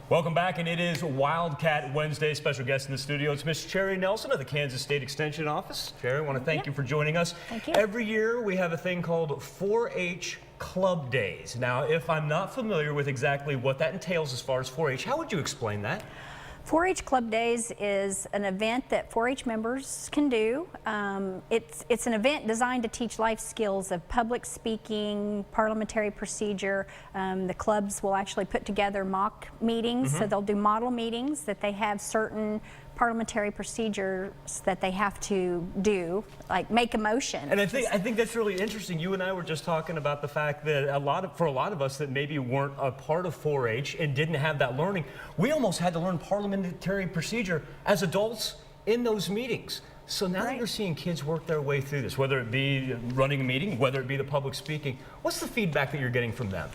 Welcome back, and it is Wildcat Wednesday. Special guest in the studio. It's Miss Cherry Nelson of the Kansas State Extension Office. Cherry, I want to thank you for joining us. Thank you. Every year we have a thing called 4-H Club Days. Now, if I'm not familiar with exactly what that entails as far as 4-H, how would you explain that? 4-H Club Days is an event that 4-H members can do. It's an event designed to teach life skills of public speaking, parliamentary procedure. The clubs will actually put together mock meetings, so they'll do model meetings that they have certain parliamentary procedures that they have to do, like make a motion. And I think that's really interesting. You and I were just talking about the fact that for a lot of us that maybe weren't a part of 4-H and didn't have that learning, we almost had to learn parliamentary procedure as adults in those meetings. So now that you're seeing kids work their way through this, whether it be running a meeting, whether it be the public speaking, what's the feedback that you're getting from them?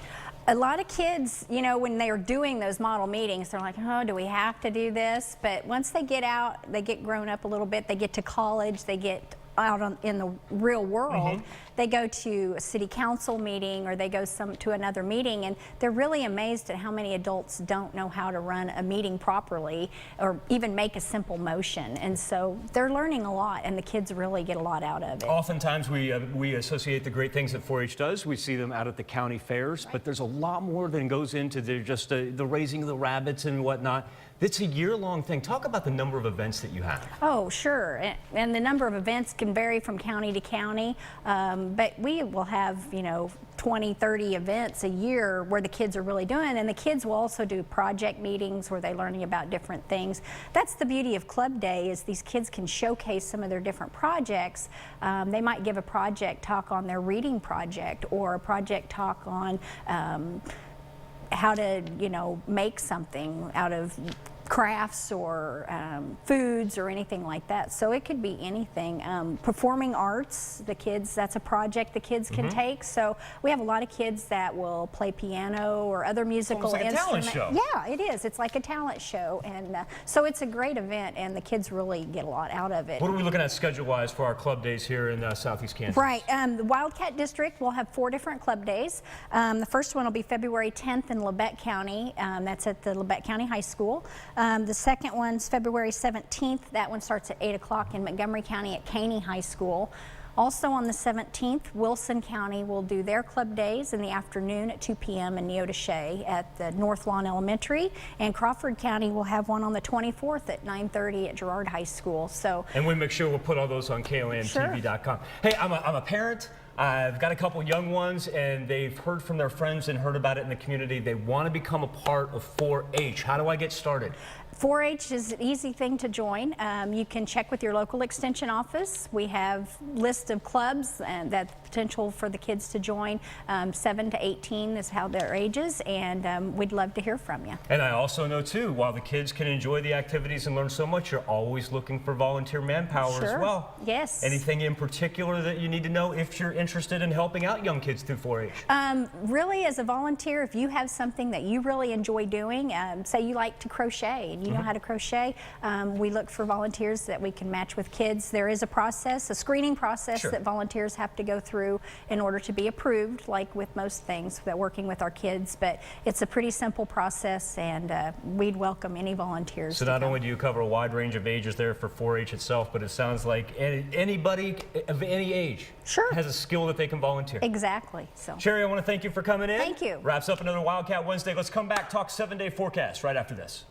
A lot of kids, you know, when they're doing those model meetings, they're like, oh, do we have to do this? But once they get out, they get grown up a little bit, they get to college, they get out in the real world, they go to a city council meeting or they go to another meeting, and they're really amazed at how many adults don't know how to run a meeting properly or even make a simple motion. And so they're learning a lot, and the kids really get a lot out of it. Oftentimes we associate the great things that 4-H does. We see them out at the county fairs, but there's a lot more than goes into the raising of the rabbits and whatnot. It's a year-long thing. Talk about the number of events that you have. Oh, sure. And the number of events can vary from county to county, but we will have, you know, 20, 30 events a year where the kids are really doing, and the kids will also do project meetings where they're learning about different things. That's the beauty of Club Day, is these kids can showcase some of their different projects. They might give a project talk on their reading project, or a project talk on how to, you know, make something out of crafts or foods or anything like that. So it could be anything. Performing arts, the kids, that's a project the kids can take. So we have a lot of kids that will play piano or other musical instruments. It's like a talent show. Yeah, it is. It's like a talent show. And so it's a great event, and the kids really get a lot out of it. What are we looking at schedule-wise for our club days here in Southeast Kansas? Right. The Wildcat District will have 4 different club days. The first one will be February 10th in Labette County. That's at the Labette County High School. The second one's February 17th. That one starts at 8 o'clock in Montgomery County at Caney High School. Also on the 17th, Wilson County will do their club days in the afternoon at 2 p.m. in Neodesha at the North Lawn Elementary, and Crawford County will have one on the 24th at 9:30 at Girard High School. So, and we make sure we'll put all those on KOAMTV.com. Hey, I'm a parent. I've got a couple young ones, and they've heard from their friends and heard about it in the community. They want to become a part of 4-H. How do I get started? 4-H is an easy thing to join. You can check with your local extension office. We have lists of clubs and that potential for the kids to join. 7 to 18 is how their ages, and we'd love to hear from you. And I also know too, while the kids can enjoy the activities and learn so much, you're always looking for volunteer manpower as well. Yes. Anything in particular that you need to know if you're interested in helping out young kids through 4-H? Really, as a volunteer, if you have something that you really enjoy doing, say you like to crochet and you know how to crochet, we look for volunteers that we can match with kids. There is a process, a screening process that volunteers have to go through in order to be approved, like with most things that working with our kids, but it's a pretty simple process, and we'd welcome any volunteers. So not only do you cover a wide range of ages there for 4-H itself, but it sounds like anybody of any age has a skill that they can volunteer. Exactly. So, Cherry, I want to thank you for coming in. Thank you. Wraps up another Wildcat Wednesday. Let's come back, talk 7-day forecast right after this.